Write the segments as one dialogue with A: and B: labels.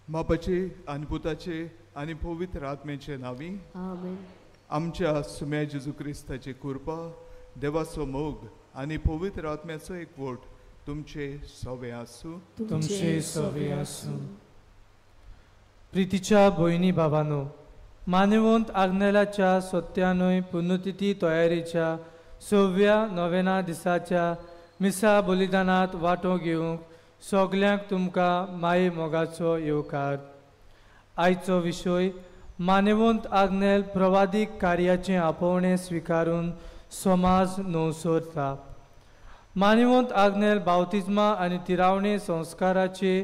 A: बापाचे आनी पुताचे आनी पवित्र आत्म्याचे नावी
B: आमेन.
A: आमच्या सुम्या जेजू क्रिस्ताची कृपा, देवाचो मोग आनी पवित्र आत्म्याचो एकवट तुमचे सवे आसूं.
C: तुमचे सवे आसूं. प्रितीच्या भयणी भावांनो, मानेवंत आग्नेलाच्या सत्यानय पुण्यतिथी तयारीच्या 6व्या नोवेना दिसाच्या मिसा बलिदानात वांटो घेवंक सगल्यांक तुमकां माये मोगाचो येवकार. आयचो विशय मानेवंत आग्नेल प्रवादीक कार्याचें आपोवणें स्विकारून समाज नवसरता. मानेवंत आग्नेल बावतिजमा आनी तिरावणे संस्काराचे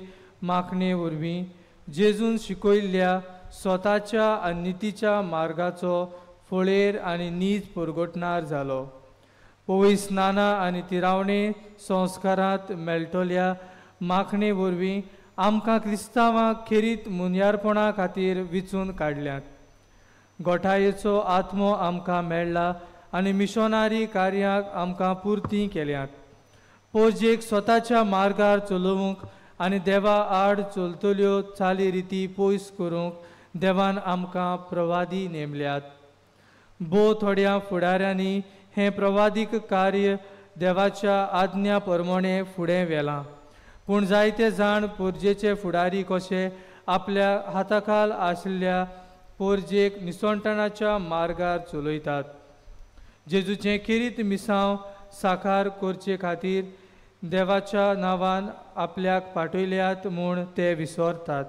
C: माखणे वरवीं जेजून शिकयल्ल्या स्वताच्या आनी नितीच्या मार्गाचो फळेर आनी नीज परगटणार जालो. पवई स्नाना आनी तिरावणे संस्कारांत मेळटल्या माखणे वरवीं आमकां क्रिस्तांवांक खेरीत मुन्यारपणा खातीर विचून काडल्यात. गोठायेचो आत्मो आमकां मेळ्ळा आनी मिशनारी कार्याक आमकां पुर्ती केल्यात. पोजेक स्वताच्या मार्गार चलोवंक आनी देवा आड चलतल्यो चाली रिती पयस करूंक देवान आमकां प्रवादी नेमल्यात. थोड्या फुडाऱ्यांनी हें प्रवादीक कार्य देवाच्या आज्ञा प्रमाणे फुडें व्हेलां. पूण जायते जाण पोरजेचे फुडारी कशे आपल्या हाताखाल आशिल्ल्या पोरजेक निसणटणाच्या मार्गार चलयतात. जेजूचें खेरीत मिसांव साकार करचे खातीर देवाच्या नांवान आपल्याक पाठयल्यात म्हूण ते विसरतात.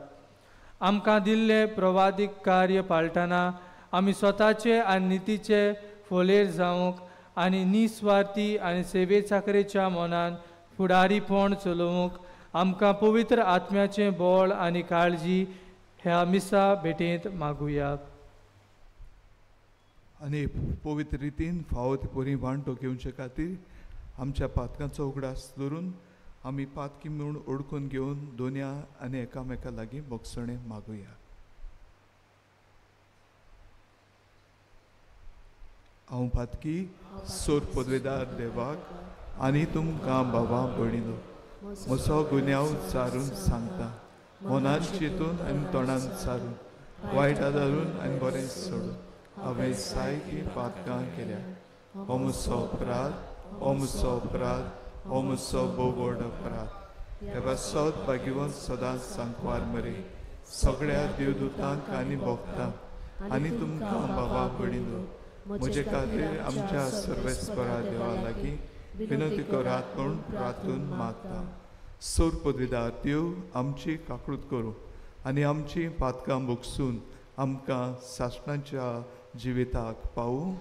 C: आमकां दिल्लें प्रवादीक कार्य पाळटना आमी स्वताचे आनी नितीचे फोलेर जावंक आनी निस्वार्थी आनी सेवे चाकरेच्या मनान फुडारीपण चलोवंक आमकां पवित्र आत्म्याचें बळ आनी काळजी ह्या मिसा भेटेंत मागुया.
A: आनी पवित्र रितीन फावो ती बरी वांटो घेवचे खातीर आमच्या पातकांचो उगडास दवरून आमी पातकी म्हूण ओळखून घेवन दोनया आनी एकामेका लागीं मोगसणें मागुया. हांव पातकी सोर पदवेदार देवाक आनी तुमकां भावां भयणीनो म्हजो गुन्यांव चारून सांगता. मनान चिंतून आनी तोंडान चारून, वायट आदारून आनी बरें सोडून हांवें जायतीं पातकां केल्या. हो म्हजो अपराध, हो म्हजो अपराध, हो म्हजो भोव व्हड अपराध. देवा सोद भाग्यवंत सदांच सांकवार मरे सगळ्या देवदूतांक आनी भक्तांक आनी तुमकां भावां भयणीनो म्हजे खातीर आमच्या सर्वेस्परा देवा लागीं विनंती करात म्हूण प्रार्थून मागता. सोर पदवीदार देव आमची काकूट करूं आनी आमची पातकां मुगसून आमकां सासणाच्या जिविताक पावूं.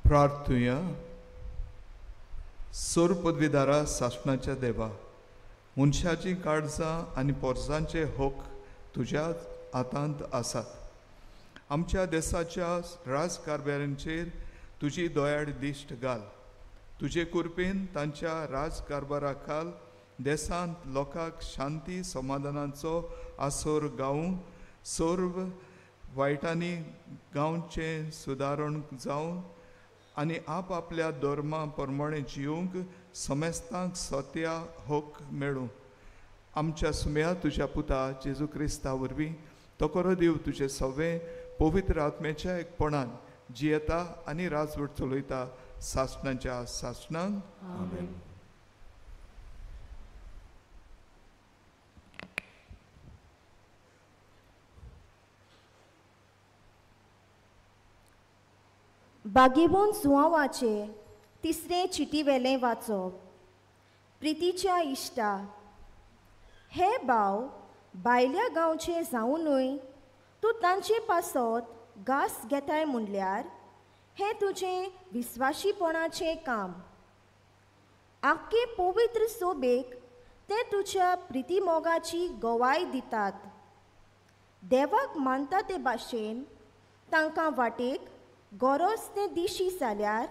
A: प्रार्थुया. सोर पदवीदारा सासणाच्या देवा, मनशाची काळजां आनी पोरसांचे होक तुज्या हातांत आसात. आमच्या देशाच्या राजकारभारांचेर तुजी दोयाड दिश्ट घाल. तुजे कुरपेन तांच्या राजकारबारा खाल देशांत लोकांक शांती समाधानाचो आसोर गावूंक, सोर्व वायटांनी गांवचें सुदारण जावन आनी आपल्या धर्मा प्रमाणे जिवंक समेस्तांक सत्या होक मेळूं. आमच्या सुम्या तुज्या पुता जेजू क्रिस्ता वरवीं तोकरो देव तुजे सवे पवित्र आत्म्याच्या एकपणान जियेता आनी राजवट चलयता सासणाच्या सासणांक. आमेन.
B: बागेबोन सुवांवाचे तिसरे चिटी वेलें वाचप. प्रितीच्या इश्टा, हे भाव भायल्या गांवचे जावनूय तूं तांचे पासत घास घेताय म्हणल्यार हें तुजें विस्वाशीपणाचें काम. आख्खे पवित्र सोबेक ते तुज्या प्रितीमोगाची गवाय दितात. देवाक मानता ते भाशेन तांकां वाटेक गरज ते दिशी जाल्यार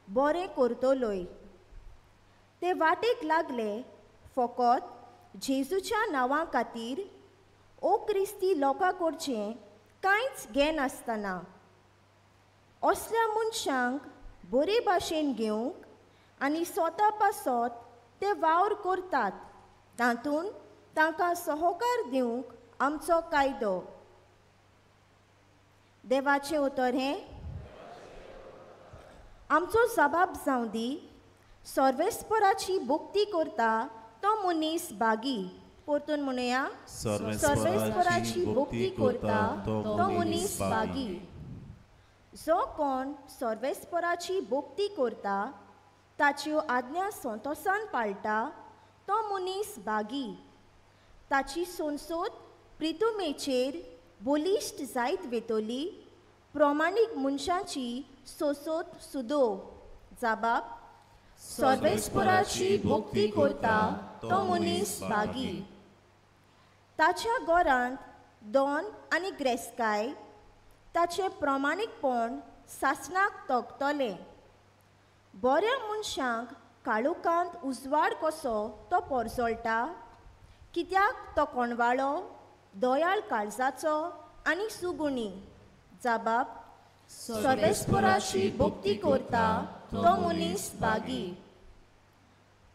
B: बरें करतलोय. ते वाटेक लागले फकत जेजूच्या नांवा खातीर ओ क्रिस्ती लोकां कडचें कांयच घेन आसतना. असल्या मनशांक बरे भाशेन घेवंक आनी स्वता पासत ते वावर करतात तातूंत तांकां सहकार दिवंक आमचो कायदो. देवाचें उतर हें. आमचो जबाब जावं दी. सर्वेस्पराची भक्ती करता तो मनीस बागी. परतून म्हणुया, सर्वेस्पराची भक्ती करता तो मनीस बागी. जो कोण सर्वेस्पराची भक्ती करता ताच्यो आज्ञा संतोषान पाळटा तो मनीस बागी. ताची संसद प्रितुमेचेर बलिश्ट जायत वेतली. प्रमाणीक मनशाची सोसोत सुदो. जबाब, सर्वेस्पराची भक्ती करता तो मनीस बागी. ताच्या घरांत दोन आनी ग्रेस्काय ताचे प्रमाणीकपण सासणाक तोगतले. बऱ्या मनशांक काळुकांत उजवाड कसो तो पोरजोळटा, कित्याक तो कोणवाळो, दोयाळ काळजाचो आनी सुगुणी. जबाब, सर्वेस्पराची भक्ती करता तो मनीस बागी.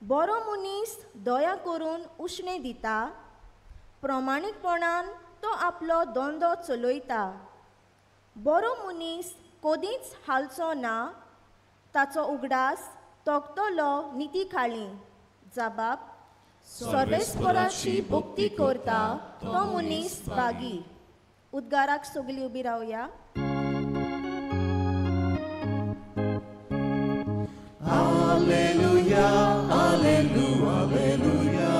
B: बरो मनीस दया करून उश्णे दिता. प्रमाणीकपणान तो आपलो धंदो चलयता. बरो मनीस कधीच हालचो ना. ताचो उगडास तोगतलो निती खाली. जबाब, सर्वेस्पराची भक्ती करता तो मनीस बागी. उद्गाराक सगळीं उबी रावया.
D: Alleluia, alleluia, alleluia,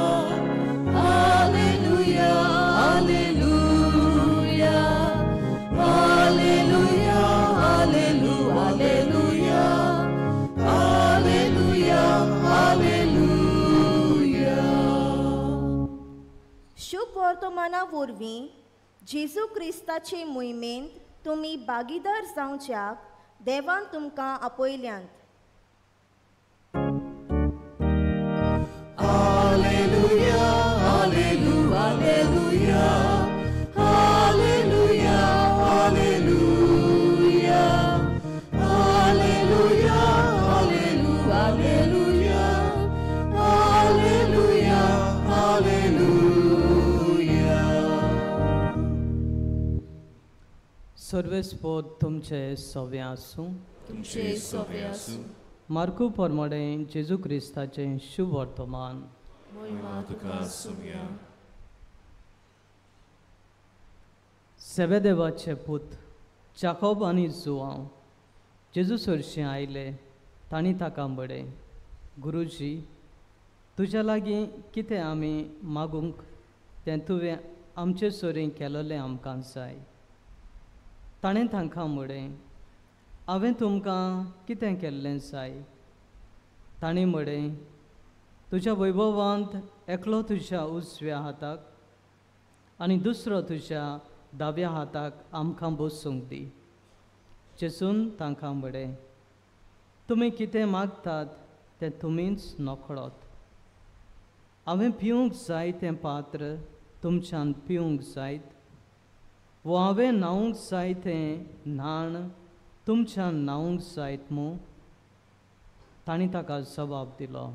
D: alleluia, alleluia, alleluia, alleluia, alleluia, alleluia, alleluia.
B: वर्तमाना वरवीं जेजू क्रिस्ताचे मोहिमेंत तुमी भागीदार जावच्याक देवान तुमकां आपयल्यांत.
D: Alleluia, Alleluia, Alleluia, Alleluia, Alleluia, Alleluia, Alleluia, Alleluia, Alleluia.
E: सर्वेस्पोद तुमचे सव्य आसूं.
D: तुमचे सव्य आसूं.
E: मार्कू परमडे जेजू क्रिस्ताचे शुभ वर्तमान.
D: महिमा तुका सव्या.
E: सेबेदेवाचे पूत जाकोब आनी जुआंव जेजू सरशी आयले. तांणी ताका म्हळें, गुरुजी, तुज्या लागीं कितें आमी मागूंक तें तुवें आमचे सोरीं केलोलें आमकां जाय. ताणें तांकां म्हळें, हांवें तुमकां कितें केल्लें जाय? ताणें म्हळें, तुज्या वैभवांत एकलो तुज्या उजव्या हाताक आनी दुसरो तुज्या दाव्या हाताक आमकां बसूंक दी. जेजून तांकां म्हळें, तुमी कितें मागतात तें तुमीच नकळोत. हांवें पिवंक जाय तें पात्र तुमच्यान पिवंक जायत, वो हांवें न्हावंक जाय तें न्हाण तुमच्यान न्हावंक जायत मूं? तांणी ताका जबाब दिलो,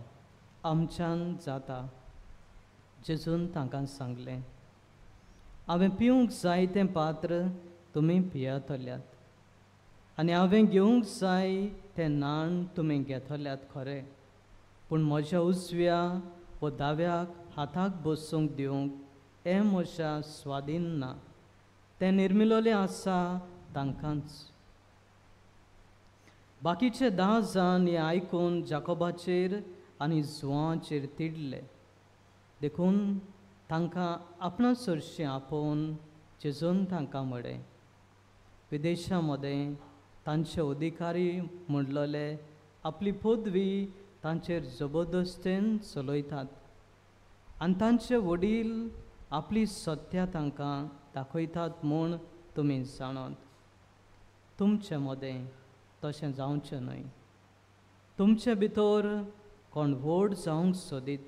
E: आमच्यान जाता. जेजून तांकां सांगलें, हांवें पिवंक जाय तें पात्र तुमी पियेतल्यात आनी हांवें घेवंक जाय तें न्हाण तुमी घेतल्यात खरें, पूण म्हज्या उजव्या व दाव्याक हाताक बसूंक दिवंक हें म्हज्या स्वाधीन ना. तें निर्मिलोलें आसा तांकांच. बाकीचे 10 जाण हें आयकून जाकोबाचेर आनी जुआंवाचेर तिडले. देखून तांकां आपणा चडशें आपोवन जेजून तांकां म्हळें, विदेशा मदें तांचे अधिकारी म्हणलोले आपली पदवी तांचेर जबरदस्तेन चलयतात आनी तांचे वडील आपली सत्या तांकां दाखयतात म्हूण तुमी जाणत. तुमचे मदें तशें जावचें न्हय. तुमचे भितर कोण व्हड जावंक सोदीत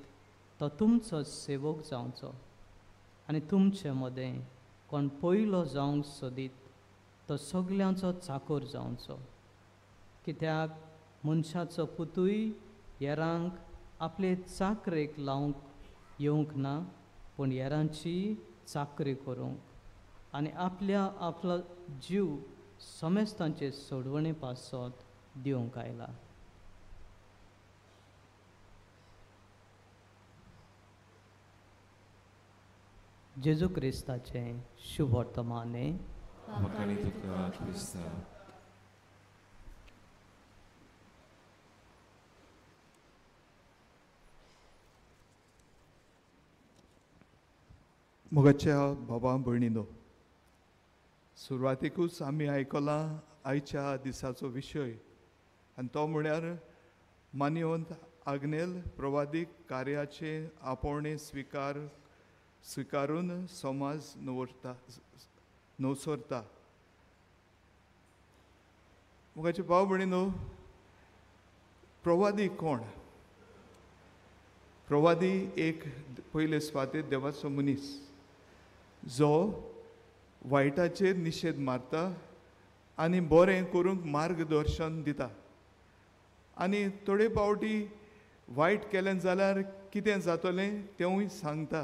E: तो तुमचो सेवक जावचो आनी तुमचे मदें कोण पयलो जावंक सोदीत तो सगल्यांचो चाकर जावचो. कित्याक मनशाचो पुतूय हेरांक आपले चाकरेक लावंक येवंक ना, पूण हेरांची चाकरी करूंक आनी आपलो जीव समेस्तांचे सोडवणे पासत दिवंक आयला. जेजू क्रिस्ताचे शुभ वर्तमाने.
D: म्हाका तुका क्रिस्ता.
A: मोगाच्या बाबा भयणीनो, सुरवातेकूच आमी आयकलां आयच्या दिसाचो विशय आनी तो म्हळ्यार मान्यवंत आग्नेल प्रवादीक कार्याचे आपोवणे स्विकारून समाज नवसरता. मोगाचे भाव भयणीनो, प्रवादी कोण? प्रवादी एक पयले सुवातेर देवाचो मनीस जो वायटाचेर निशेध मारता आनी बरें करूंक मार्गदर्शन दिता. आनी थोडे फावटी वायट केलें जाल्यार कितें जातलें तेंवूय सांगता.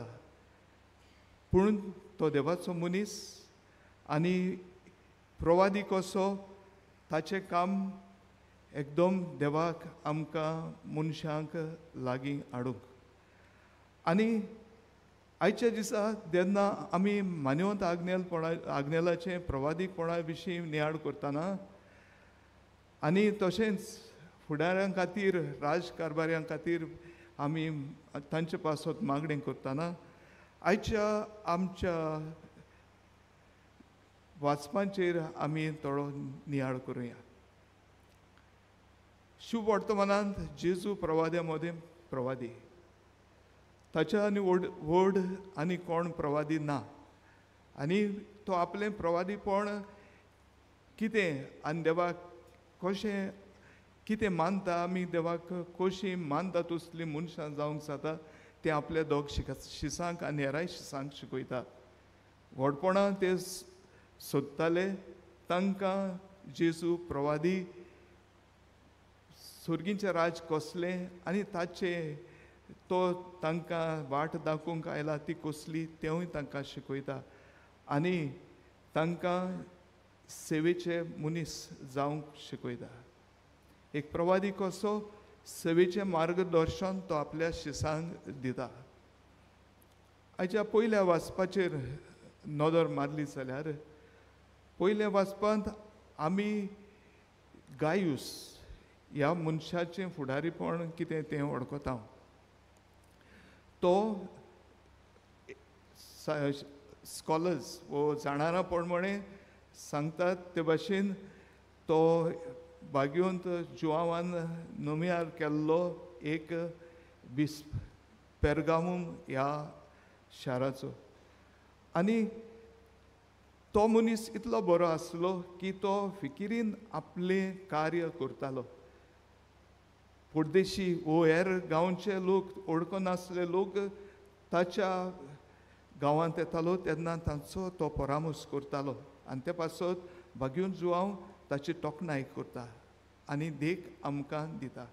A: पूण तो देवाचो मनीस आनी प्रवादी कसो ताचें काम एकदम देवाक आमकां मनशांक लागीं हाडूंक. आनी आयच्या दिसा जेन्ना आमी मान्यवंत आग्नेलाचे प्रवादीकपणा विशीं नियाळ करतना आनी तशेंच फुडाऱ्यां खातीर राजकारभाऱ्यां खातीर आमी तांचे पासत मागणी करतना आयच्या आमच्या वाचपांचेर आमी थोडो नियाळ करुया. शुभ वर्तमानांत जेजू प्रवाद्या मदें प्रवादी ताच्या आनी व्हड आनी कोण प्रवादी ना. आनी तो आपलें प्रवादीपण कितें आनी देवाक कशें कितें मानता, आमी देवाक कशीं मानता तसलीं मनशां जावंक जाता तें आपल्या दोग शिसांक आनी हेरांय शिसांक शिकयता. व्हडपणां ते सोदताले, तांकां जेजू प्रवादी सुर्गीचें राज कसलें आनी ताचे तो तांकां वाट दाखोवंक आयला ती कसली तेवूय तांकां शिकयता. आनी तांकां सेवेचे मनीस जावंक शिकयता. एक प्रवादी कसो सेवेचें मार्गदर्शन तो आपल्या शिसांक दिता. हाच्या पयल्या वाचपाचेर नदर मारली जाल्यार पयल्या वाचपांत आमी गायूस ह्या मनशाचें फुडारीपण कितें तें वळखता. तो स्कॉलर्स वो जाणारां प्रमाणे सांगतात ते भाशेन तो भाग्यवंत जुआंवान नोमियार केल्लो एक बिस्प पेर्गामूम ह्या शाराचो. आनी तो मनीस इतलो बरो आसलो की तो फिकिरीन आपलें कार्य करतालो. परदेशी वो हेर गांवचे लोक ओळखनासले लोक ताच्या गांवांत येतालो तेन्ना तांचो तो परामर्श करतालो आनी ते पासत भाग्यवंत जुआंव ताची तोखणाय करता आनी देख आमकां दिता.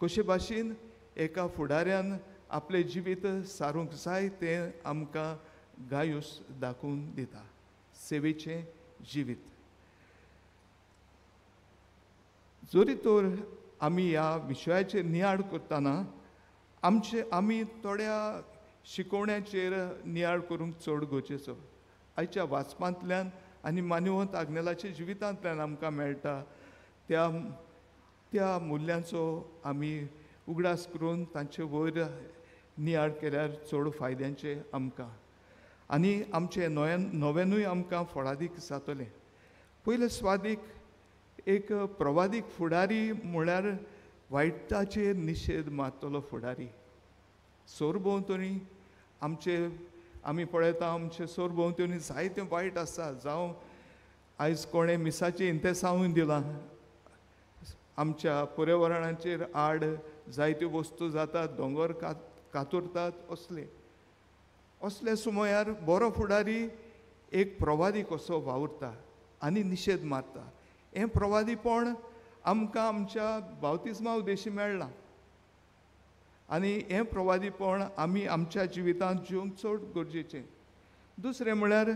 A: कशे भाशेन एका फुडाऱ्यान आपलें जिवीत सारूंक जाय तें आमकां गायूस दाखोवन दिता. सेवेचें जिवीत. जोरी तर आमी ह्या विशयाचेर नियाळ करतना आमी थोड्या शिकोवण्याचेर नियाळ करूंक चड गरजेचो. आयच्या वाचपांतल्यान आनी मान्यवंत आग्नेलाच्या जिवितांतल्यान आमकां मेळटा त्या मुल्यांचो आमी उगडास करून तांचे वयर नियाळ केल्यार चड फायद्याचें आमकां आनी आमचे नव्यानूय आमकां फळादीक जातलें. पयले स्वादीक एक प्रवादीक फुडारी म्हळ्यार वायटाचेर निशेध मारतलो फुडारी. सोरभोंवतणी आमी पळयता आमचे सोरभोंवतणी जायतें वायट आसा. जावं आयज कोणें मिसाचें इंतेसांवूय दिलां. आमच्या पर्यावरणाचेर आड जायत्यो वस्तू जातात, दोंगर कातुरतात. असले सुमयार बरो फुडारी एक प्रवादी कसो वावुरता आनी निशेध मारता. हें प्रवादीपण आमकां आमच्या बावतिस्मा उदेशी मेळ्ळां आनी हें प्रवादीपण आमी आमच्या जिवितांत जिवंक चड गरजेचें. दुसरें म्हळ्यार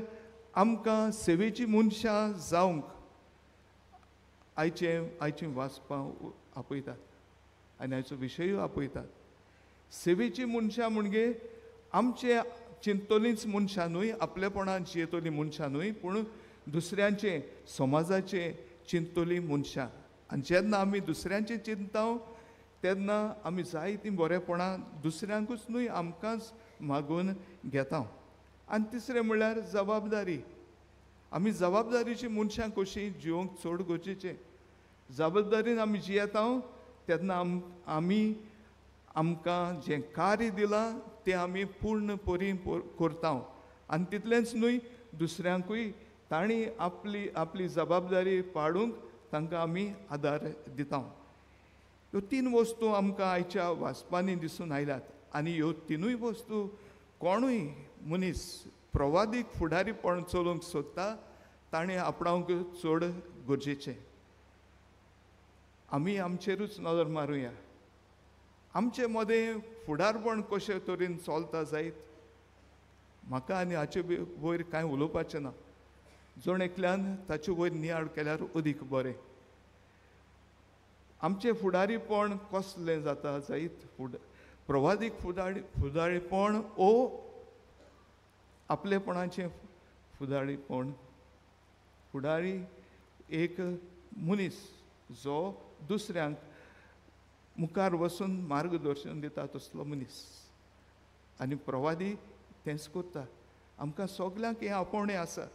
A: आमकां सेवेचीं मनशां जावंक आयचीं वाचपां आपयतात आनी आयचो विशयूय आपयतात. सेवेचीं मनशां म्हणजे आमचे चिंतोलींच मनशां न्हय, आपलेपणान जियेतलीं मनशां न्हय, पूण दुसऱ्यांचे समाजाचे चिंतोलीं मनशां. आनी जेन्ना आमी दुसऱ्यांचें चिंताव तेन्ना आमी जायतीं बरेपणां दुसऱ्यांकूच न्हय आमकांच मागून घेता. आनी तिसरें म्हळ्यार जबाबदारी. आमी जबाबदारीचीं मनशां कशीं जिवंक चड गरजेचें. जबाबदारीन आमी जियेता तेन्ना आमकां जें कार्य दिलां तें आमी पूर्णपरी करता. आनी तितलेंच न्हय दुसऱ्यांकूय तांणी आपली जबाबदारी पाडूंक तांकां आमी आदार दिता. ह्यो 3 वस्तू आमकां आयच्या वाचपांनी दिसून आयल्यात आनी ह्यो 3 वस्तू कोणूय मनीस प्रवादीक फुडारीपण चलोवंक सोदता ताणें आपणावंक चड गरजेचें. आमी आमचेरूच नदर मारुया. आमचे मदें फुडारपण कशे तरेन चलता जायत. म्हाका आनी हाचे वयर कांय उलोवपाचें ना. जण एकल्यान ताचे वयर नियाळ केल्यार अदीक बरें. आमचें फुडारीपण कसलें जाता जायत. प्रवादीक फुडारीपण ओ आपलेपणाचें फुडारीपण. फुडारी एक मनीस जो दुसऱ्यांक मुखार वचून मार्गदर्शन दिता तसलो मनीस. आनी प्रवादी तेंच करता. आमकां सगल्यांक हें आपोवणें आसा.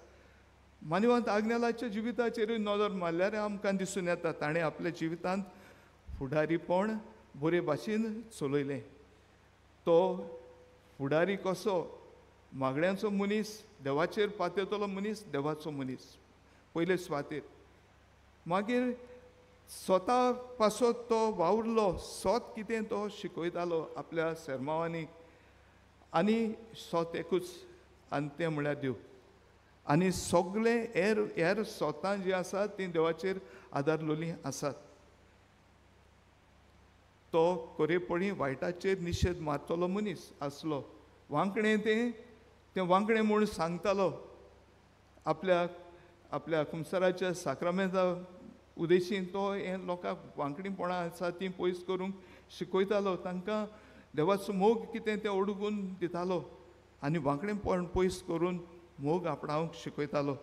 A: मान्यवंत आग्नेलाच्या जिविताचेरूय नदर मारल्यार आमकां दिसून येता ताणें आपल्या जिवितांत फुडारीपण बरे भाशेन चलयलें. तो फुडारी कसो मागण्यांचो मनीस देवाचेर पातयतलो मनीस देवाचो मनीस पयले सुवातेर मागीर स्वता पासत तो वावुरलो स्वत कितें तो शिकयतालो आपल्या सेरमांवांनी आनी स्वत एकूच आनी तें म्हळ्यार देव आनी सगळे हेर स्वता जी आसात ती देवाचेर आदारलोलीं आसात तो कोरेपणी वायटाचेर निशेध मारतलो मनीस आसलो वांकडें तें वांकडें म्हूण सांगतालो आपल्या कुंसाराच्या साक्रामेंता उदेशीन तो हें लोकांक वांकडेपणां आसा तीं पयस करूंक शिकयतालो तांकां देवाचो मोग कितें तें ओडकून दितालो आनी वांकडेपण पयस करून मोग आपणावंक शिकयतालो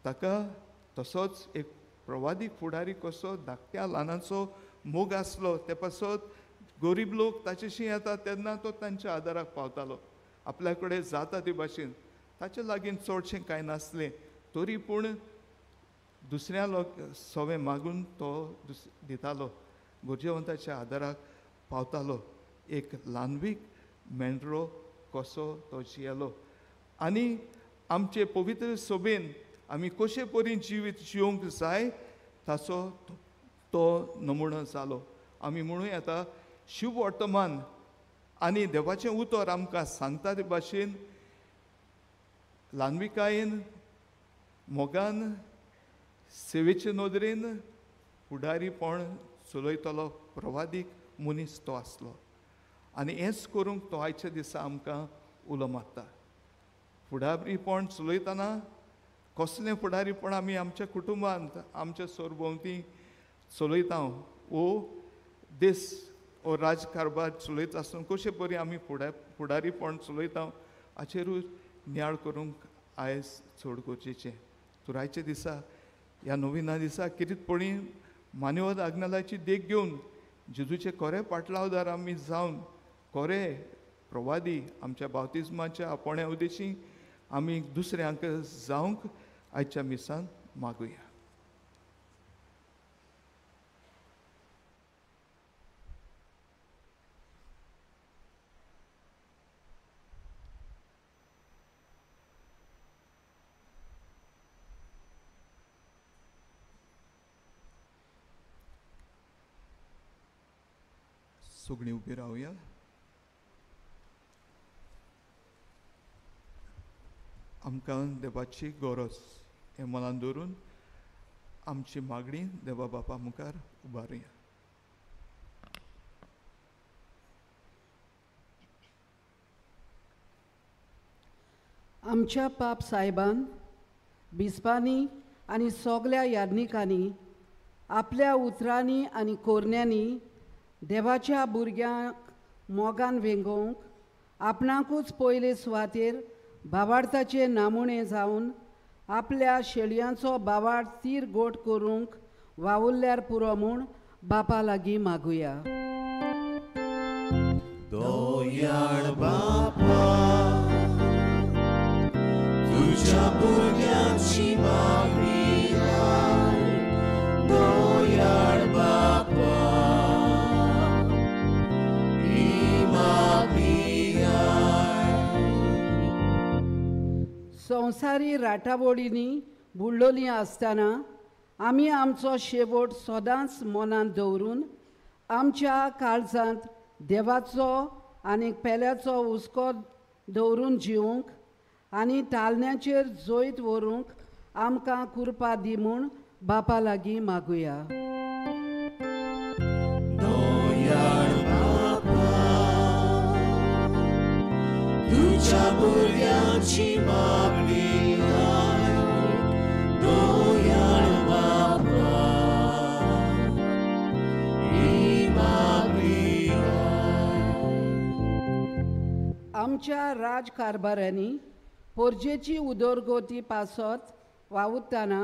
A: ताका तसोच एक प्रवादीक फुडारी कसो धाकट्या ल्हानाचो मोग आसलो ते पासत गरीब लोक ताचेशी येतात तेन्ना तो तांच्या आदाराक पावतालो आपल्या कडेन जाता ते भाशेन ताचे लागीं चडशें कांय नासलें तरी पूण दुसऱ्या लोक सवें मागून तो दितालो गुरजेवंताच्या आदाराक पावतालो एक ल्हानवीक मेंढरो कसो तो जियेलो आनी आमचे पवित्र सभेन आमी कशे परीन जिवीत जिवंक जाय ताचो तो नमुनो जालो आमी म्हणूं येता शिव वर्तमान आनी देवाचें उतर आमकां सांगता ते भाशेन ल्हानविकायेन मोगान सेवेचे नदरेन फुडारीपण चलयतलो प्रवादीक मनीस तो आसलो आनी हेंच करूंक तो आयच्या दिसा आमकां उलो मारता फुडारीपण चलयतना कसलें फुडारीपण आमी आमच्या कुटुंबांत आमच्या सरभोंवती चलयता वो देश वो राजकारबार चलयत आसतना कशे परी आमी फुडारीपण चलयता हाचेरूच नियाळ करूंक आयज चड गरजेचें तुरायच्या दिसा ह्या नविना दिसा किरीतपणी मान्यवत आग्नेलाची देख घेवन जेजूचे खरे पाटलावदार आमी जावन खरे प्रवादी आमच्या बावतिजमाच्या आपोण्या उदेशी आमी दुसऱ्यांक जावंक आयच्या मिसान मागुया सगळीं उबी रावया आमकां देवाची गरज हें मनान दवरून आमची मागणी देवा बापा मुखार उबारुया
F: आमच्या पाप साहेबान बिस्पांनी आनी सगल्या याज्ञिकांनी आपल्या उतरांनी आनी कोरण्यांनी देवाच्या भुरग्यांक मोगान वेंगोवंक आपणाकूच पयले सुवातेर भावार्थाचे नामुणे जावन आपल्या शेळयांचो भावार्थ तीर गोट करूंक वावुरल्यार पुरो म्हूण बापा लागीं मागुया
D: दोयाळ बापा तुझ्या भुरग्यांची मागणी दोयाळ बापा ही मागणी
F: संवसारी राटावडींनी बुडलोलीं आसतना आमी आमचो शेवट सदांच मनांत दवरून आमच्या काळजांत देवाचो आनी पेल्याचो हुस्को दवरून जिवंक आनी तालण्याचेर जोयत व्हरूंक आमकां कृपा दी म्हूण बापा लागीं मागुया
D: दोयाळ बापा तुझ्या भुरग्यांची मागणी दोयाळ बापा ही मागणी
F: आमच्या राजकारभाऱ्यांनी पोरजेची उदरगती पासत वावुरतना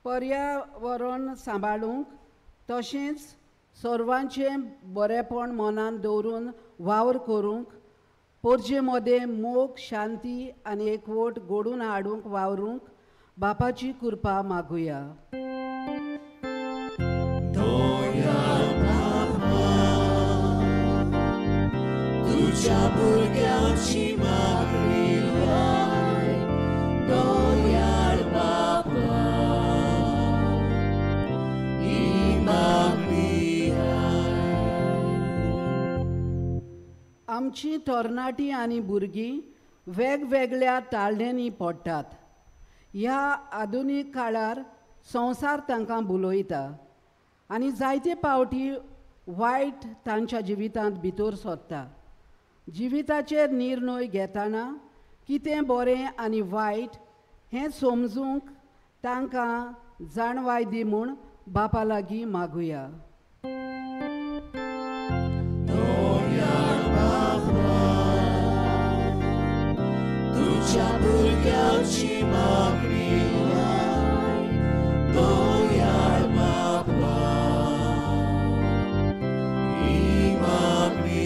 F: पर्यावरण सांबाळूंक तशेंच सर्वांचें बरेपण मनांत दवरून वावर करूंक पोरजे मदें मोग शांती आनी एकवट घडोवन हाडूंक वावरूंक बापाची कृपा मागुया
D: दोयाळ बापा तुझ्या भुरग्यांची मागणी आय दयाळ बापा ही मागणी
F: आमची तरणाटी आनी भुरगीं वेगवेगळ्या ताळण्यांनी पडटात. ह्या आधुनीक काळार संवसार तांकां बुलयता आनी जायते फावटी वायट तांच्या जिवितांत भितर सरता. जिविताचेर निर्णय घेतना कितें बरें आनी वायट हें समजूंक तांकां जाणवाय दी म्हूण बापा लागीं मागुया.
D: तुझ्या भुरग्यांची मागणी आय दयाळ बापा ही मागणी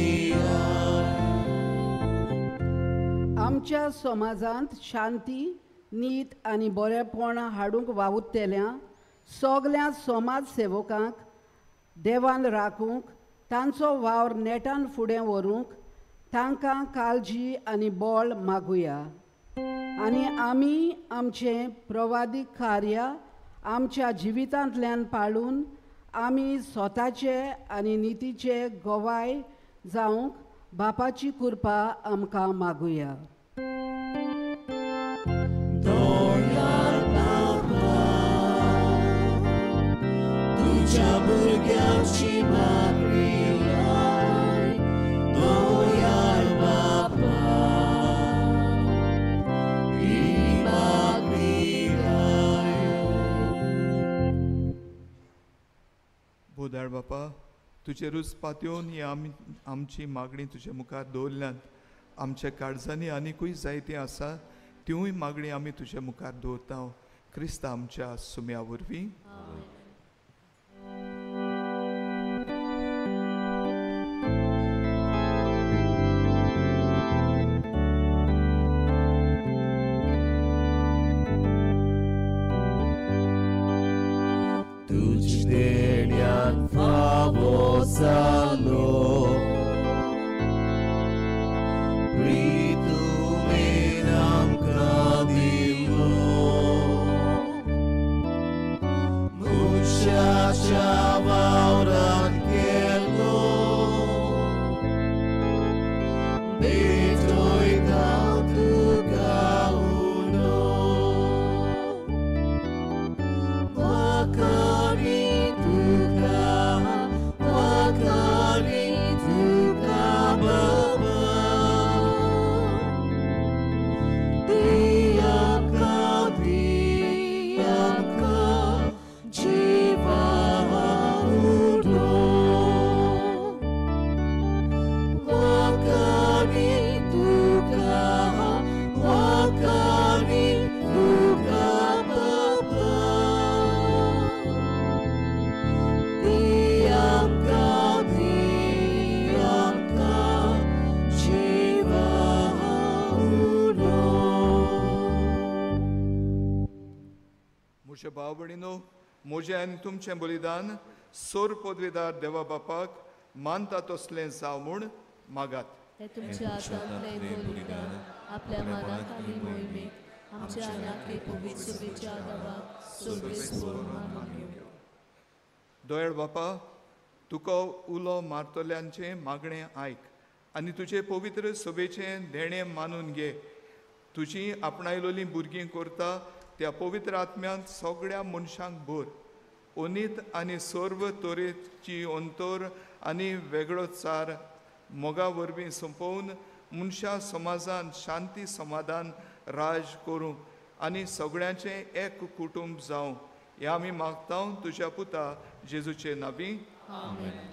F: आमच्या समाजांत शांती नीत आनी बरेपण हाडूंक वावुरतेल्या सगळ्या समाज सेवकांक देवान राखूंक तांचो वावर नेटान फुडें व्हरूंक तांकां काळजी आनी बळ मागुया. आनी आमी आमचें प्रवादीक कार्य आमच्या जिवितांतल्यान पाळून आमी स्वताचे आनी नितीचे गवाय जावंक बापाची कृपा आमकां मागुया.
D: तुझ्या भुरग्यांची मागणी आय दयाळ बापा ही मागणी
A: बोदाळ बापा तुजे रूच पातयेवन ही आमची मागणी तुजे मुखार दवरल्यान आमच्या काळजांनी आनिकूय जायती आसा तिवूय मागणी आमी तुजे मुखार दवरता. क्रिस्त आमच्या सुम्या वरवीं
D: तुझ देण्यात फावो जालो प्रितुमेन आमकां दिलो मुशाच्या वावरांत गेलो बेटोयता तुका उलो वाखारी तुका बाबा
A: म्हज्या भाव भयणीनो म्हजें आनी तुमचें बलिदान सोर पदवीदार देवा बापाक मानता तसलें जाव म्हूण मागात.
G: हे तुमच्या हातांतलें बलिदान आपल्या मनाक आनी मोहिमेक आमच्या आनाके पवित्र सुबेच्या देवाक सोबेस्वर मागूं.
A: दयाळ बापा तुका उलो मारतल्यांचें मागणें आयक आनी तुजे पवित्र सभेचें देणें मानून घे. तुजी आपणायलोलीं भुरगीं करता त्या पवित्र आत्म्यांत सगळ्या मनशांक भर. ओनीत आनी सर्व तरेची अंतर आनी वेगळोचार मोगा वरवीं संपोवन मनशा समाजांत शांती समाधान राज करूं आनी सगळ्यांचें एक कुटुंब जावं हें आमी मागता तुज्या पुता जेजूचे नांवी.
G: आमेन.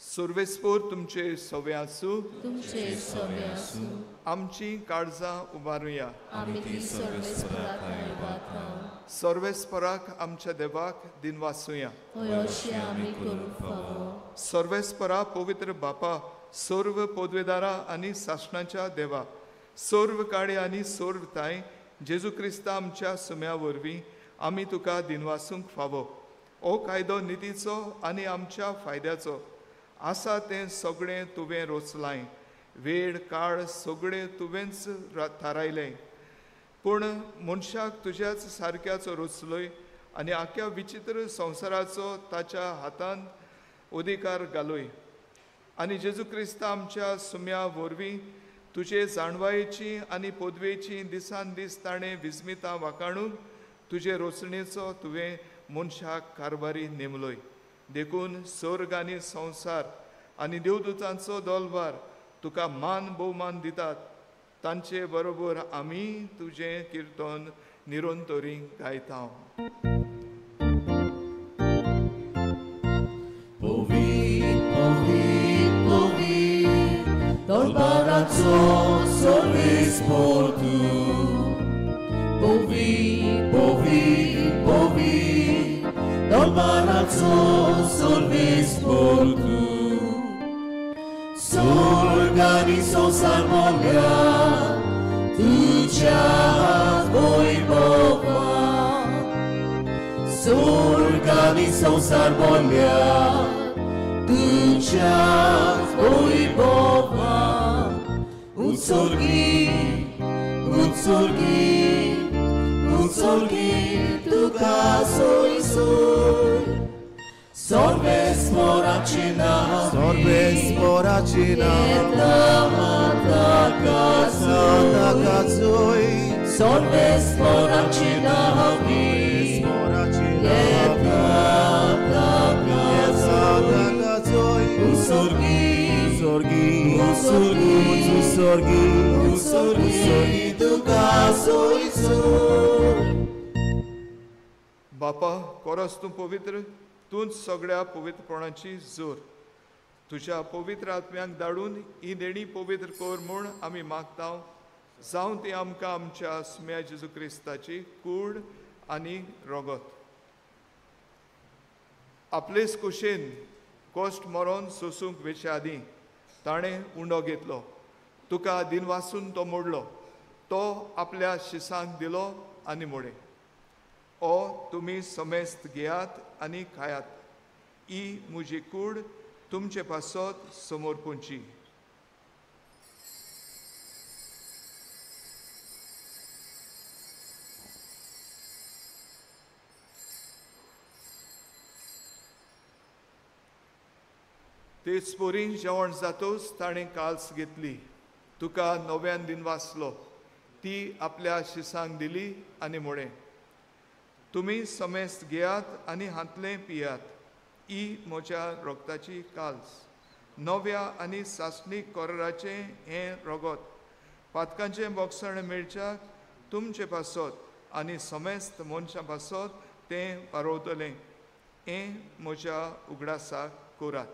A: सर्वेस्पोर तुमचे सवे आसूं.
G: तुमचे सवे आसूं.
A: आमची काळजां उबारुया.
G: आमी ती सर्वेस्पराक आयवातां.
A: सर्वेस्पराक आमच्या देवाक दिनवासुया.
G: होय अशें आमी करूंक फावो.
A: सर्वेस्परा पवित्र बापा सर्व पदवेदारा आनी सासणाच्या देवा सर्व काळे आनी सर्व ताय जेजू क्रिस्ता आमच्या सुम्या वरवीं आमी तुका दिनवासूंक फावो. हो कायदो नितीचो आनी आमच्या फायद्याचो आसा तें सगळें तुवें रोचलाय, वेळ काळ सगळें तुवेंच थारायलें. पूण मनशाक तुज्याच सारक्याचो रोचलोय आनी आख्या विचित्र संवसाराचो ताच्या हातांत अधिकार घालोय. आनी जेजू क्रिस्त आमच्या सुम्या वरवीं तुजे जाणवायेची आनी पदवेची दिसान दीस ताणें विस्मितां वाखाणून तुजे रोचणेचो तुवें मनशाक कारभारी नेमलोय. देखून स्वर्ग आनी संवसार आनी देवदूतांचो दोलबार तुका मान भोवमान दितात. तांचे बरोबर आमी तुजें किर्तन निरंतरी गायता.
D: Dolbarazo solvis por tu. Povi, dolbarazo solvis por tu. Sorganizo salmolia, tu čas boj Boga. Sorganizo salmolia, tu čas boj Boga. Utsorgi, tu casoi soi. Sorbes moracina, eta kazoi. Sorbes moracina, eta kazoi. Utsorgi, tu casoi soi.
A: बापा, chorus तूं पवित्र, तूंच सगळ्या पवित्रपणाची जोर. तुज्या पवित्र आत्म्याक धाडून ही देणी पवित्र कोर म्हूण आमी मागता. जावं ती आमकां आमच्या सुम्या जेजू क्रिस्ताची कूड आनी रोगत. आपलेच कुशेन कोश्ट मरोन सोसूंक वेचे आदीं ताणें उंडो घेतलो. तुका दिनवासून तो मोडलो. तो आपल्या शिसांक दिलो आनी मोडे. ओ तुमी समेस्त घेयात आनी खायात. ही म्हजी कूड तुमचे पासत समोर पोंची. तेच पोरी जेवण जातोच ताणें काल्स घेतली. तुका नव्यान दिनवासलो. ती आपल्या शिसांक दिली आनी मोडे. तुमी समेस्त घेयात आनी हातलें पियात. ही म्हज्या रोगताची काल्स. नव्या आनी सासणीक कोराचें हें रोगत. पातकांचें बोगसण मेळच्याक तुमचे पासत आनी समेस्त मनशां पासत तें वारोवतलें. हें म्हज्या उगडासाक कोरात.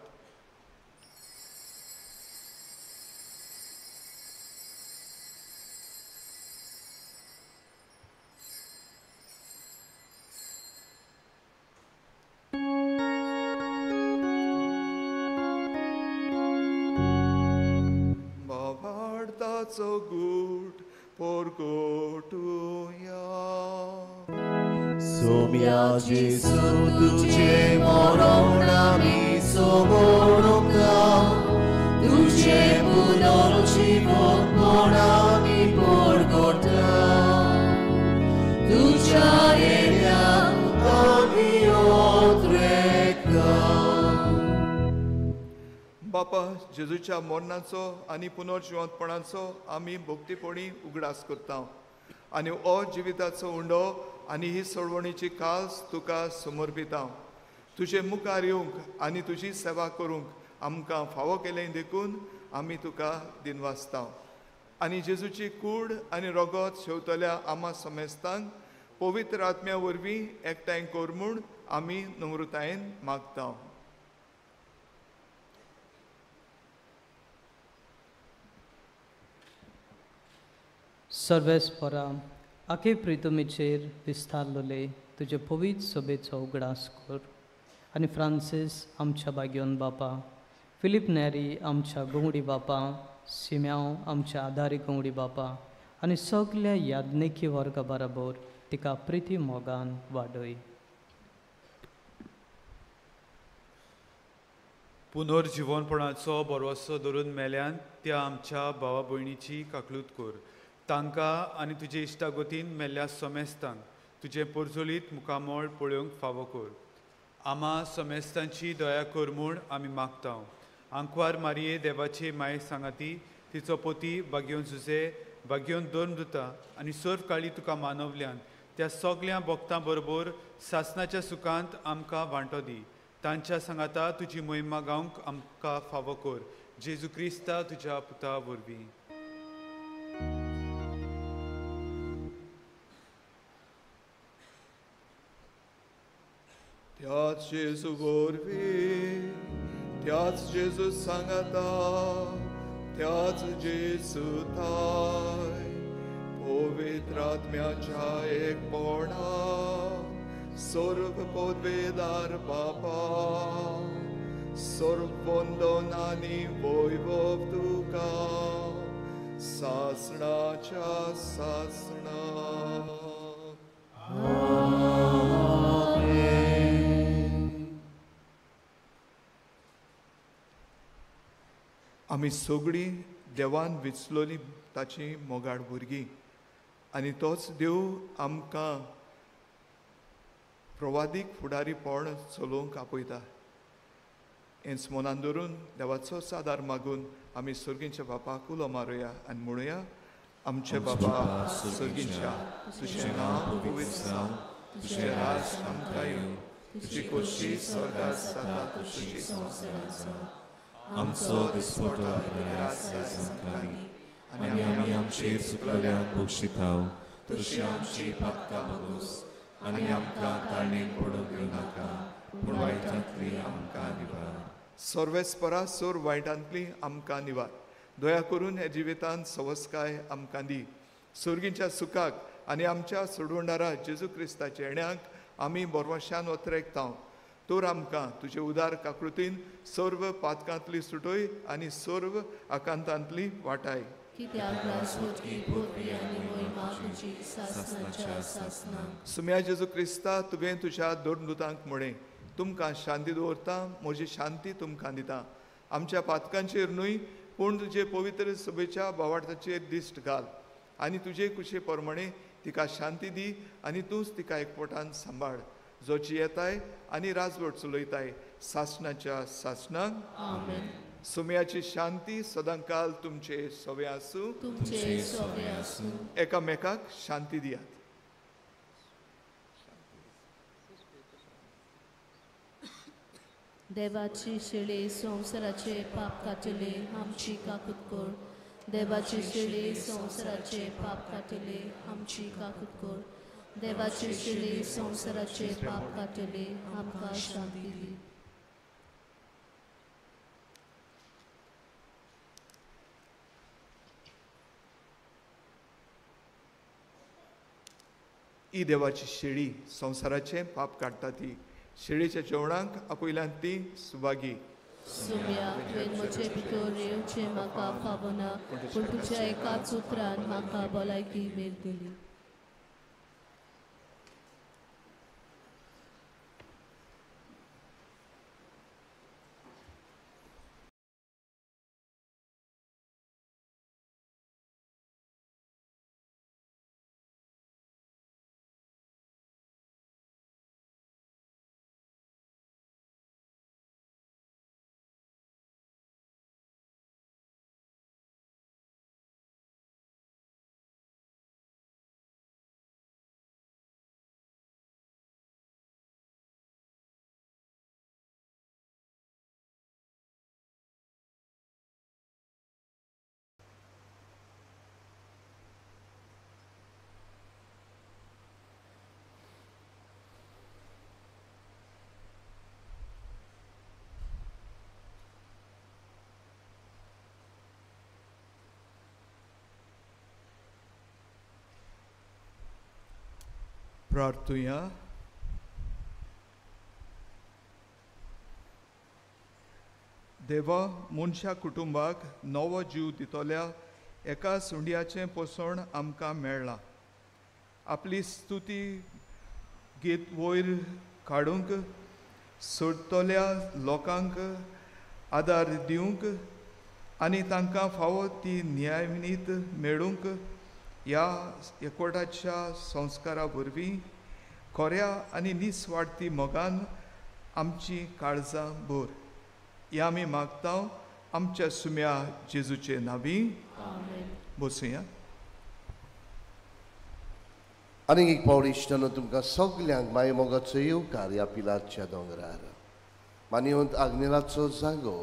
A: So good porgotuja.
D: Somia Jesu tuce moronami somoroka. Tuce punor život morami porgota. Tuca elia ami otreka.
A: बापा, जेजूच्या मरणाचो आनी पुनर्जिवंतपणाचो आमी भक्तीपणी उगडास करता. आनी हो जिविताचो उंडो आनी ही सोडवणीची काल्स तुका समर्पिता. तुजे मुखार येवंक आनी तुजी सेवा करूंक आमकां फावो केलें देखून आमी तुका दिनवासता. आनी जेजूची कूड आनी रोगत शेवतल्या आमा समेस्तांक पवित्र आत्म्या वरवीं एकठांय कर म्हूण आमी नम्रतायेन मागता.
E: सर्वेस्परा आखे प्रितमेचेर विस्तारलोले तुजे पवित्र सभेचो उगडास कर. आनी फ्रांसीस आमच्या बागयोन बापा, फिलीप नॅरी आमच्या गोंगडी बापा, सिम्याव आमच्या आदारी गोंगडी बापा आनी सगल्या याज्ञिकी वर्गा बरोबर तिका प्रिती मोगान वाडय.
H: पुनर्जीवनपणाचो बरवसो धरून मेल्यान त्या आमच्या भावा भयणीची काकलूत कर. तांकां आनी तुजे इश्टागोतीन मेल्ल्या समेस्तांक तुजे परजोलीत मुखामोळ पळोवंक फावो कर. आम्हा समेस्तांची दया कर म्हूण आमी मागता. आंकवार मारये देवाचे माये सांगाती, तिचो पोती भाग्योन झुजे, भाग्योन दोन दुता आनी सर्व काळी तुका मानवल्यान त्या सगळ्या भक्तां बरोबर सासणाच्या सुखांत आमकां वांटो दी. तांच्या सांगाता तुजी महिमा गावंक आमकां फावो कर. जेजू क्रिस्ता तुज्या पुता वरवीं.
A: त्याच जेजू वरवीं, त्याच जेजू सांगाता, त्याच जेजू थाय, पवित्र आत्म्याच्या एकपणा, सर्व पदवेदार बापा, सर्व वंदन आनी वैभव तुका, सासणाच्या सासणा. आमी सगळीं देवान विचलोली ताची मोगाळ भुरगीं आनी तोच देव आमकां प्रवादीक फुडारीपण चलोवंक आपयता. हेंच मनान धरून देवाचो आदार मागून आमी सर्गींच्या बापाक उलो मारुया आनी म्हणुया, आमचे बाबा सर्गींच्या, तुजें नांव पवित्र जावं, तुजें राज आमकां येवं, तुजी खोशी स्वर्गांत जाता तशी संवसारांत जावं.
D: आमचो दिसपटो आमकां दी, आनी आमी आमचेर चुकलेल्यांक बक्षिताव, तशी आमची पातकां मागोस, आनी आमकां ताळणेक पडूंक दिवं नाका, पूण वायटांतली आमकां निवार.
A: सर्वेस्परा सोर वायटांतली आमकां निवार. दया करून हे जिवितांत सवस्काय आमकां दी. सर्गींच्या सुखाक आनी आमच्या सोडवणारा जेजू क्रिस्ताचे येण्याक आमी बोरवशान वतरेकताव. तर आमकां तुजे उदार काकृतीन सर्व पातकांतली सुटोय आनी सर्व आकांतांतली वाटाय. सुम्या जेजू क्रिस्ता तुवें तुज्या दोन दुतांक म्हणे, तुमकां शांती दवरता, म्हजी शांती तुमकां दिता. आमच्या पातकांचेर न्हय पूण तुजे पवित्र सभेच्या भावार्थाचेर दिश्ट घाल आनी तुजे कुशे प्रमाणे तिका शांती दी आनी तूंच तिका एकवटान सांबाळ. जोची येताय आनी राजवट चलयताय सासणाच्या सासणाक. सुम्याची शांती सदांकाल तुमचे सोवे आसूं. एकामेकाक शांती दियात.
G: देवाची शिळे संवसाराचे पाप काटले आमची काकूत कर. देवाची शिळे संवसाराचे पाप काटले आमची काकूत कर. देवाची शिळे संवसाराचे पाप काटले आमकां शांती दी.
A: ही देवाची शेळी संवसाराचे पाप काडटा ती. शेळीच्या जेवणाक आपयल्यान ती सुभागी.
G: सुम्या तुवें म्हजे भितर येवचें म्हाका फावना, पूण तुज्या एकाच उतरान म्हाका भलायकी मेळटली.
A: प्रार्थुया. देवा, मनशा कुटुंबाक नवो जीव दितोल्या एका सुंडयाचें पोसण आमकां मेळ्ळां. आपली स्तुती गीत वयर काडूंक सोडतल्या लोकांक आदार दिवंक आनी तांकां फावो ती न्यायविनीत मेळूंक ह्या एकवटाच्या संस्कारा वरवीं खोऱ्या आनी निस्वार्थी मोगान आमची काळजां भर हें आमी मागता आमच्या सुम्या जेजूचे नांवी. बसूया.
I: आनीक एक पावड इश्टानो तुमकां सगल्यांक माय मोगाचो येवकार ह्या पिलाच्या दोंगरार मानिवंत आग्नेलाचो जागो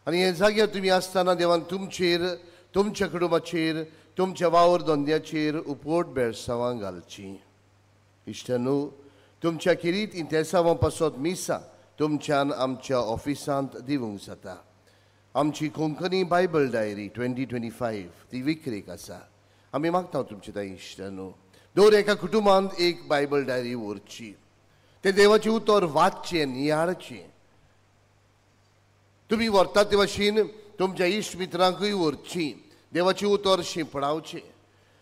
I: आनी हे जाग्यार तुमी आसतना देवान तुमचेर तुमच्या कुटुंबाचेर तुमच्या वावर धंद्याचेर उपोट बेळसांवां घालची. इश्टानो तुमच्या किरीत इंतेसांवां पासत मिसा तुमच्यान आमच्या ऑफिसांत दिवंक जाता. आमची कोंकणी बायबल डायरी 2025 ती विक्रेक आसा. आमी मागता तुमचे थंय इश्टानो दर एका कुटुंबांत एक बायबल डायरी व्हरची. ते देवाचें उतर वाचचें नियाळचें. तुमी व्हरतात ते भाशेन तुमच्या इश्ट मित्रांकूय व्हरची. देवाचें उतर शिंपडावचें.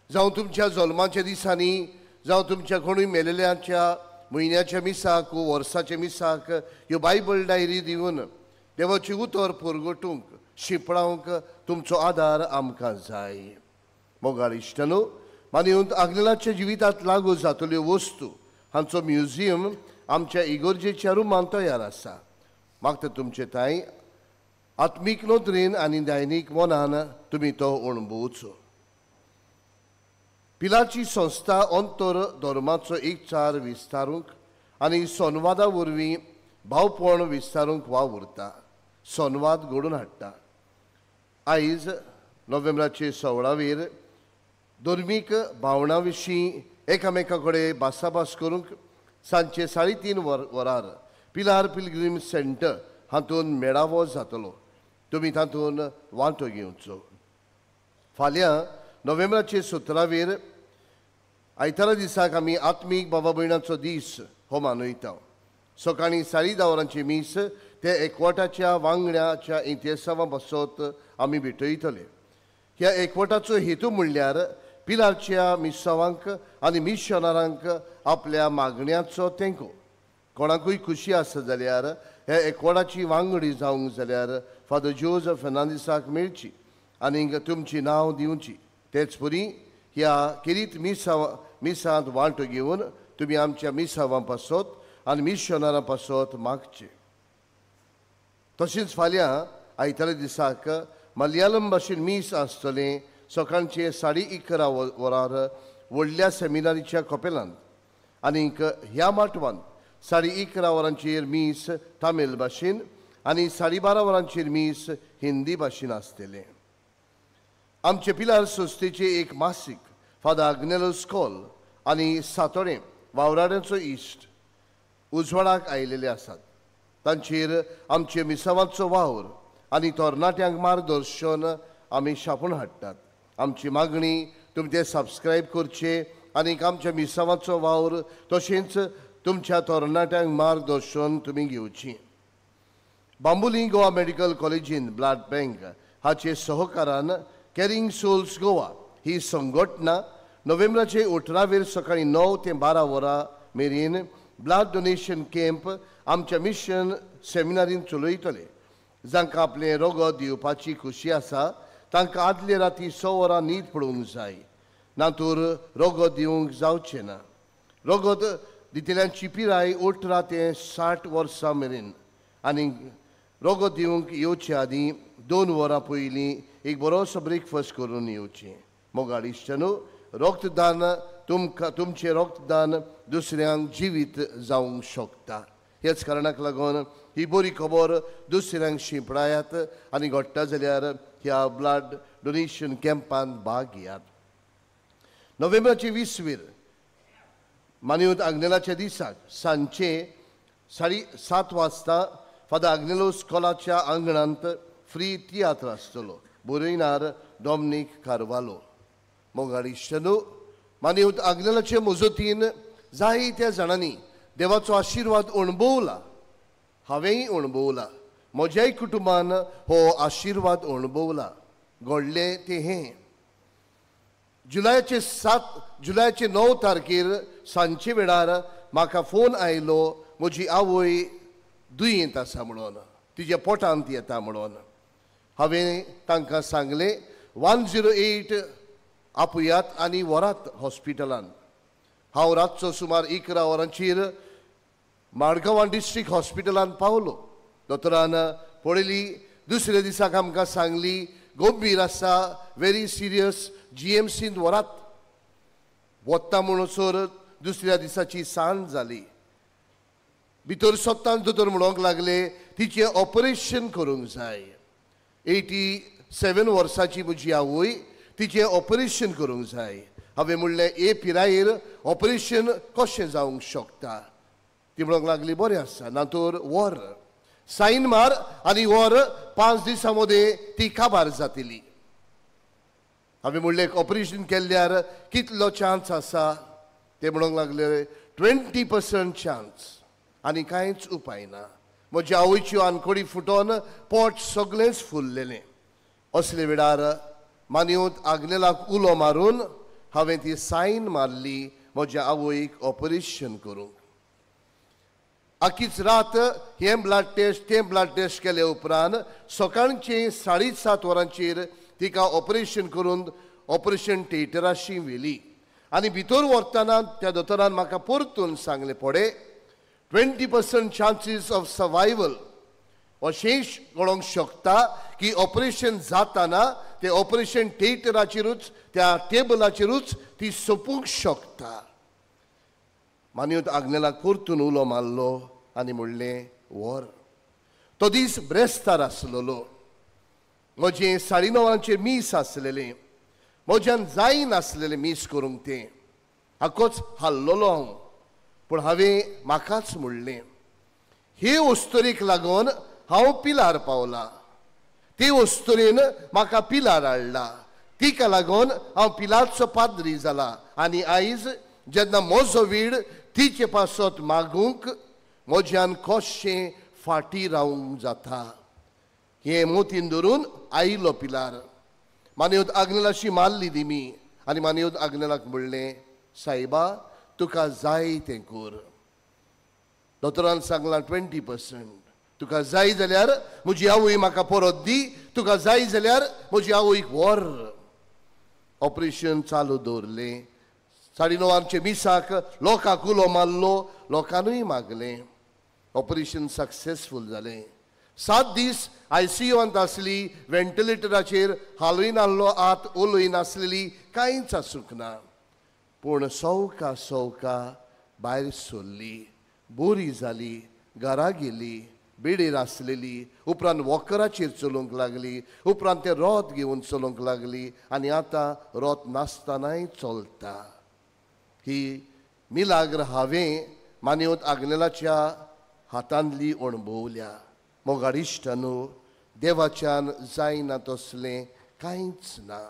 I: जावं तुमच्या जल्माच्या दिसांनी जावं तुमच्या कोणूय मेलेल्यांच्या म्हयन्याच्या मिसाक वा वर्साच्या मिसाक ह्यो बायबल डायरी दिवन देवाचें उतर परगटूंक शिंपडावंक तुमचो आदार आमकां जाय. मोगाळ इश्टानो मानिवंत आग्नेलाच्या जिवितांत लागू जातल्यो वस्तू हांचो म्युजियम आमच्या इगोर्जेच्या रुमान तयार आसा. मागता तुमचे थंय आत्मीक नोदरेन आनी दैनीक मनान तुमी तो अणभवचो. पिलाची संस्था अंतर धर्माचो एकचार विस्तारूंक आनी संवादा वरवीं भावपण विस्तारूंक वावुरता. संवाद घडोवन हाडटा. आयज नोव्हेंबराचे 16 धर्मीक भावना विशीं एकामेका कडेन भासाभास करूंक सांजचे 3:30 वरार पिलार पिलग्रीम सेंटर हातूंत मेळावो जातलो. तुमी तातूंत वांटो घेवचो. फाल्यां नोव्हेंबराचे 17 आयतारा दिसाक आमी आत्मीक बाबा भयणाचो दीस हो मनयता. सकाळीं 10:30 मीस ते एकवटाच्या वांगड्याच्या इतिहासांवां बसत आमी भेटयतले. ह्या एकवटाचो हेतू म्हणल्यार पिलारच्या मिसावांक आनी मिशनरांक आपल्या मागण्यांचो तेंको. कोणाकूय खुशी आसा जाल्यार ह्या एकवटाची वांगडी जावंक जाल्यार फादर जोझफ फेर्नांदीसाक मेळची आनीक तुमची नांव दिवची. तेच परी ह्या किरीत मिसांत वांटो घेवन तुमी आमच्या मिसावां पासत आनी मिशनरां पासत मागचे. तशेंच फाल्यां आयतारा दिसाक मलयालम भाशेन मीस आसतलें सकाळचे 11:30 वरार व्हडल्या सेमिनारीच्या कपेलांत. आनीक ह्या माटवांत 11:30 वरांचेर मीस तामील भाशेन आनी 12:30 वरांचेर मीस हिंदी भाशेन आसतलें. आमचे पिलार संस्थेचे एक मासीक फादर आग्नेलोस कॉल आनी सातोडें वावराड्यांचो इश्ट उजवाडाक आयिल्ले आसात. तांचेर आमचे मिसावांचो वावर आनी तरणाट्यांक मार्गदर्शन आमी छापून हाडटात. आमची मागणी तुमी ते सबस्क्रायब करचे आनीक आमच्या मिसावांचो वावर तशेंच तुमच्या तरणाट्यांक मार्गदर्शन तुमी घेवची. बांबोली गोवा मेडिकल कॉलेजीन ब्लड बँक हाचे सहकारान कॅरिंग सोल्स गोवा ही संघटना नोव्हेंबराचे 18 सकाळीं 9 ते 12 वरां मेरेन ब्लड डोनेशन कॅम्प आमच्या मिशन सेमिनारीन चलयतले. जांकां आपलें रगत दिवपाची खुशी आसा तांकां आदले राती 6 वरां न्हीद पडूंक जाय. नातूर रगत दिवंक जावचें ना. रगत दितल्यांची पिराय 18 ते 60 वर्सां मेरेन आनी रगत दिवंक येवचे आदीं 2 वरां पयलीं एक बरोसो ब्रेकफास्ट करून येवचें. मोगाळ इश्टानो रक्तदान तुमचें रक्तदान दुसऱ्यांक जिवीत जावंक शकता. हेच कारणाक लागून ही बरी खबर दुसऱ्यांक शिंपडायात आनी घडटा जाल्यार ह्या ब्लड डोनेशन कॅम्पांत भाग घेयात. नोव्हेंबराचे 20 मानिवंत आग्नेलाच्या दिसाक सांजचे 7:30 वाजता फादर आग्नेलोस कॉलाच्या आंगणांत फ्री तियात्र आसतलो. बरयणार डॉमिनीक कार्वालो. मोगाळ इश्टानो मानिवंत आग्नेलाचे मजतीन जायत्या जाणांनी देवाचो आशिर्वाद अणभवला. हांवेंय अणभवला. म्हज्याय कुटुंबान हो आशिर्वाद अणभवला. घडलें तें हें जुलयाचे 9 तारखेर सांजचे वेळार म्हाका फोन आयलो म्हजी आवय दुयेंत आसा म्हणून. तिच्या पोटांत येता म्हणून हांवें तांकां सांगलें 108 आपुयात आनी व्हरात हॉस्पिटलान. हांव रातचो सुमार 11 वरांचेर माडगांवां डिस्ट्रिक्ट हॉस्पिटलान पावलो. दोतोरान पळयली. दुसऱ्या दिसाक आमकां सांगली गंभीर आसा, व्हेरी सिरियस, GMCंत व्हरात. वता म्हणसर दुसऱ्या दिसाची सांज जाली. भितर सोदतान दोतोर म्हणूंक लागले तिचें ऑपरेशन करूंक जाय. 87 वर्सांची म्हजी आवय, तिचें ऑपरेशन करूंक जाय. हांवें म्हणलें हे पिरायेर ऑपरेशन कशें जावंक शकता. ती म्हणूंक लागली बरें आसा, ना तर वर सायन मार आनी वर 5 दिसां मदें ती काबार जातली. हांवें म्हणलें ऑपरेशन केल्ल्यार कितलो चान्स आसा. ते म्हणूंक लागले 20% चान्स आनी कांयच उपाय ना. म्हज्या आवयच्यो आनकोडी फुटोन पोट सगळेंच फुल्लेलें. असले वेळार मानियोत आग्नेलाक उलो मारून हांवें ती सायन मारली म्हज्या आवयक ऑपरेशन करूंक. आखीच रात हें ब्लड टेस्ट तें ब्लड टेस्ट केले उपरांत सकाळचे 7:30 वरांचेर तिका ऑपरेशन करून ऑपरेशन थिएटराशी व्हेली. आनी भितर व्हरतना त्या दोतोरान म्हाका परतून सांगलें पळय 20% चान्सीस ऑफ सर्वायवल. अशें कळोंक शकता की ऑपरेशन जाताना ते ऑपरेशन थिएटराचेरूच त्या टेबलाचेरूच ती सोंपूंक शकता. मानियोत आग्नेलाक परतून उलो मारलो आनी म्हणलें वर. तो दीस ब्रेस्तार आसलेलो. म्हजें 9:30 मीस आसलेलें. म्हज्यान जायनासलेलें मीस करूंक तें. आखोच हाल्लोलो हांव. पूण हांवें म्हाकाच म्हणलें हे वस्तुरेक लागून हांव पिलार पावला. ते वस्तुरेन म्हाका पिलार हाडला. तिका लागून हांव पिलारचो पाद्री जाला. आनी आयज जेन्ना म्हजो वेळ तिचे पासत मागूंक म्हज्यान कशें फाटीं रावंक जाता. हे मोतीन धरून आयलो पिलार. मानियोत आग्नेलाशी मारली दिमी आनी मानियोत आग्नेलाक म्हणलें सायबा तुका जाय तें कर. दोतोरान सांगलां 20%. तुका जाय जाल्यार म्हजी आवय म्हाका परत दी. तुका जाय जाल्यार म्हजी आवयक व्हर. ऑपरेशन चालू दवरलें. 9:30 मिसाक लोकांक उलो मारलो. लोकांनूय मागलें. ऑपरेशन सक्सेसफूल जालें. 7 दीस ICUंत आसली. वेंटिलेटराचेर हालयन आहलो आत ओलय नासलेली कांयच आसूंक ना. पूण सवका सवका भायर सरली. बरी जाली. घरा गेली. बेडेर आसलेली. उपरांत वॉकराचेर चलोवंक लागली. उपरांत ते रोथ घेवन चलोवंक लागली. आनी आतां रोथ नासतानाय चलता. ही मिलाग्र हांवें मानियोत आग्नेलाच्या हातांतली अणभवल्या. मोगाडिश्टानू देवाच्यान जायना तसलें कांयच ना.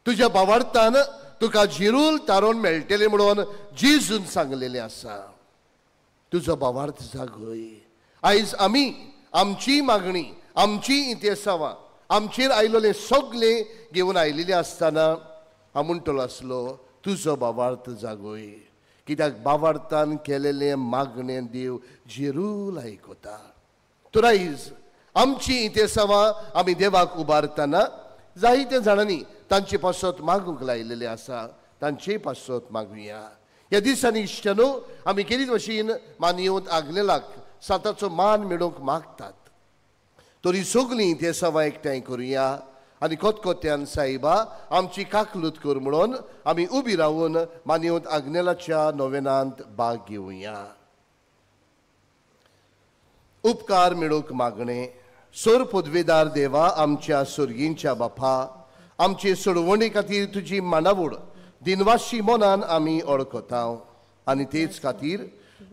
I: तुज्या भावार्थान तुका जिरूल तारोन मेळटलें म्हणून जेजून सांगलेलें आसा. तुजो भावार्थ जागय. आयज आमी आमची मागणी आमची इतेसांवां आमचेर आयिल्लें सगळें घेवन आयिल्लें आसतना हांव म्हणटलो आसलो तुजो भावार्थ जागय. कित्याक भावार्थान केलेलें मागणें देव जिरूल आयकता. तर आयज आमची इतेसांवां आमी देवाक उबारतना जायत्या जाणांनी तांचे पासत मागूंक लायिल्लें आसा. तांचे पासत मागुया. ह्या दिसांनी इश्टानो आमी केलीच भशेन मानियोत आग्नेलाक साताचो मान मेळोवंक मागतात. तरी सगळीं इतेसांवां एकठांय करुया आनी कोतकोत्यान सायबा आमची काकलूत कर म्हणून आमी उबी रावन मानियोत आग्नेलाच्या नोवेनांत भाग घेवया. उपकार मेळोवंक मागणें. सोर पदवेदार देवा आमच्या स्वर्गींच्या बापा आमचे सोडवणे खातीर तुजी मांडावळ दिनवाशी मनान आमी ओळखतांव. आनी तेच खातीर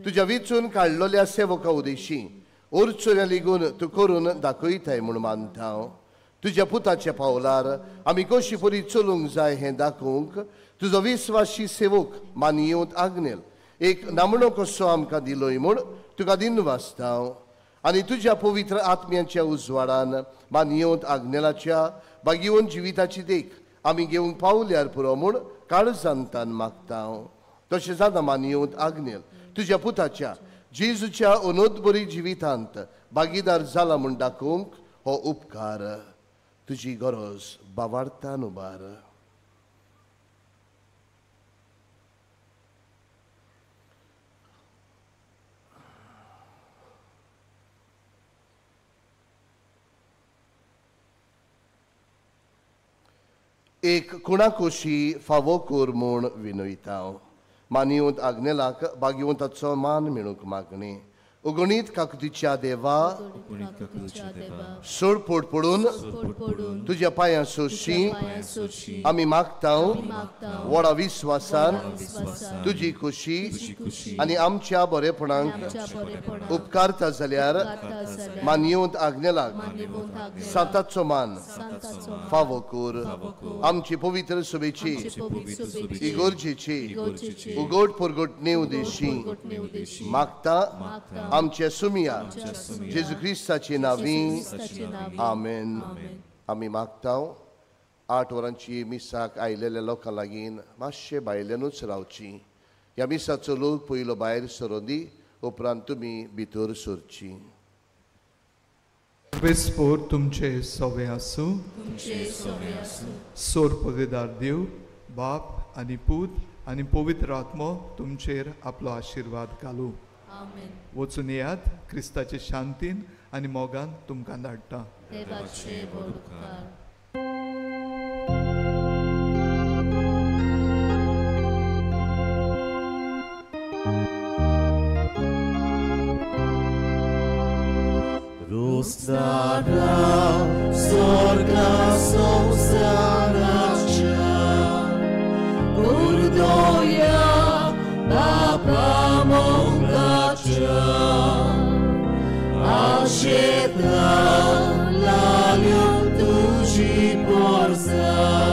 I: तुज्या वेंचून काडलेल्या सेवका उदेशी ओरचोऱ्या लेगून तूं करून दाखयताय म्हूण मानतांव. तुज्या पुताच्या पावलार आमी कशी बरी चलूंक जाय हें दाखोवंक तुजो विस्वासी सेवक मानियोत आग्नेल एक नामणो कसो आमकां दिलोय म्हूण तुका दिनवासतांव. आनी तुज्या पवित्र आत्म्याच्या उजवाडान मानियोत आग्नेलाच्या बागिवून जिविताची देख आमी घेवंक पावल्यार पुरो म्हूण काळजांतान मागतांव. तशें जाता मानियोत आग्नेल तुज्या पुताच्या जेजूच्या अनोदबरी जिवितांत भागीदार जाला म्हूण दाखोवंक हो उपकार तुजी गरज बावार्थान उबार. एक कुणाकोशी फावो कोर म्हूण विनयता. मानियोंत आग्नेलाक भाग्यवंताचो मान मेळूंक मागणी. उगणीत काकुतीच्या देवा सोड पोट पडून तुझ्या पांयां सोशी आमी मागतां व्हडा विस्वासान तुजी खोशी आनी आमच्या बरेपणांक उपकारता जाल्यार मानियोंत आग्नेलाक सांताचो मान फावो कोर. आमची पवित्र सभेची इगोर्जेची उगोट परगोटणे उदेशी मागता आमच्या सुमिया जेजू क्रिस्ताचे नांवी आमेन. आमी मागतां 8 वरांची मिसाक आयलेल्या लोकां लागीं मातशे भायल्यानूच रावची. ह्या मिसाचो लोक पयलो भायर सरोन दी, उपरांत तुमी भितर सरची.
A: विस्पोर तुमचे सोवे आसूं. सोर पदवीदार देव बाप आनी पूत आनी पवित्र आत्मो तुमचेर आपलो आशिर्वाद घालूं. वचून येयात, क्रिस्ताचे शांतीन आनी मोगान तुमकां धाडटा.
D: Rosnara sorga संसाराच्या गुरदोया बापा मोगाच्या आशेता लागून तुझी पोरसा